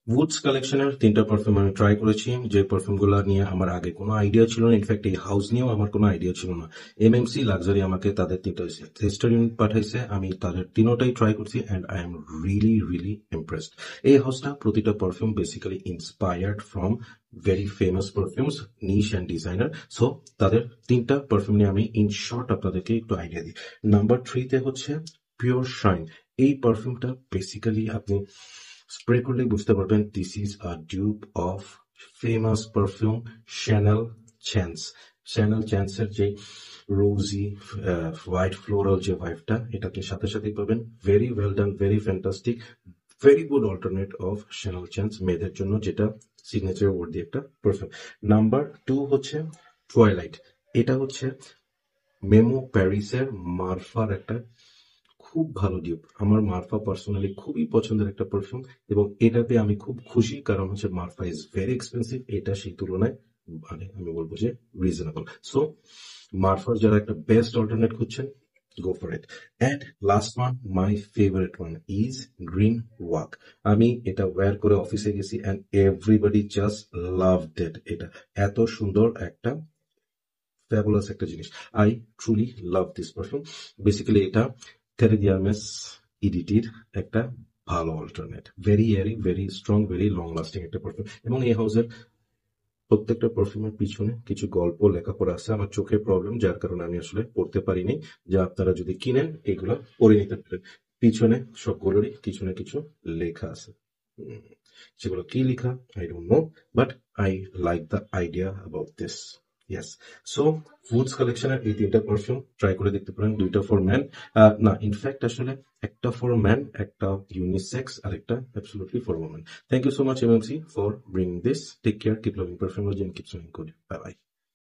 Woods কালেকশনের 3টা perfume আমি ট্রাই করেছি, যে পারফিউমগুলো নিয়ে আমার আগে কোনো আইডিয়া ছিল না। ইনফ্যাক্ট এই হাউস নিয়েও আমার কোনো আইডিয়া ছিল না। এমএমসি লাক্সারি আমাকে তাদের 3টা টেস্টার ইউনিট পাঠাইছে, আমি তাদের তিনোটাই ট্রাই করছি and I am really really impressed. এই হাউসটা প্রতিটা perfume basically inspired from very famous perfumes, niche and designer. So তাদের 3টা পারফিউম নিয়ে আমি ইন শর্ট আপনাদেরকে একটু আইডিয়া দিই। নাম্বার 3-তে হচ্ছে পিওর শাইন। এই পারফিউমটা বেসিক্যালি আপনি স্প্রে করলেই বুঝতে পারবেন this is a dupe of famous perfume Chanel Chance. Chanel চ্যান্সের যে রোজি হোয়াইট ফ্লোরাল যে ভাইবটা, এটাকে সাথে সাথেই পাবেন। Very well done, very fantastic, very good alternate of channel chance মেয়েদের জন্য, যেটা সিগনেচার ওয়ার্ডি একটা পারফিউম। নাম্বার 2 হচ্ছে টুয়াইলাইট। এটা হচ্ছে মেমো প্যারিসের মারফার একটা খুব ভালো ডিউপ। আমার মারফা পার্সোনালি খুবই পছন্দের একটা পারফিউম, এবং এটাতে আমি খুব খুশি, কারণ হচ্ছে মারফা ইজ ভেরি এক্সপেন্সিভ, এটা সেই তুলনায় মানে আমি বলবো যে রিজনেবল। সো মারফার যারা একটা বেস্ট অল্টারনেট খুঁজছেন, go for it. And last one, my favourite one is green walk. আমি এটা ওয়্যার করে অফিসে গেছি and everybody just loved it. এটা এত সুন্দর একটা ফ্যাবুলাস একটা জিনিস। I truly love this perfume. Basically এটা থেরেদিয়ামেস ইডিটির একটা ভালো alternate, very airy, very strong, very long lasting একটা পারফিউম। এবং এই হাউসের প্রত্যেকটা পারফিউমের পিছনে কিছু গল্প লেখাপড়া আছে। আমার চোখের প্রবলেম, যার কারণে আমি আসলে পড়তে পারিনি, যা আপনারা যদি কিনেন এগুলো পড়ে নিতে পারেন। পিছনে সবগুলোরই কিছু না কিছু লেখা আছে। সেগুলো কি লেখা I don't know, but I like the idea about this. Yes. So foods কালেকশনের এই 3টা পারফিউম ট্রাই করে দেখতে পারেন। 2টা ফর ম্যান, না ইনফ্যাক্ট আসলে একটা ফর ম্যান, একটা ইউনিসেক্স, আর একটা absolutely for women. Thank you so much, MMC, for bringing this. Take care, keep loving perfumeology, and keep smelling good. Bye bye.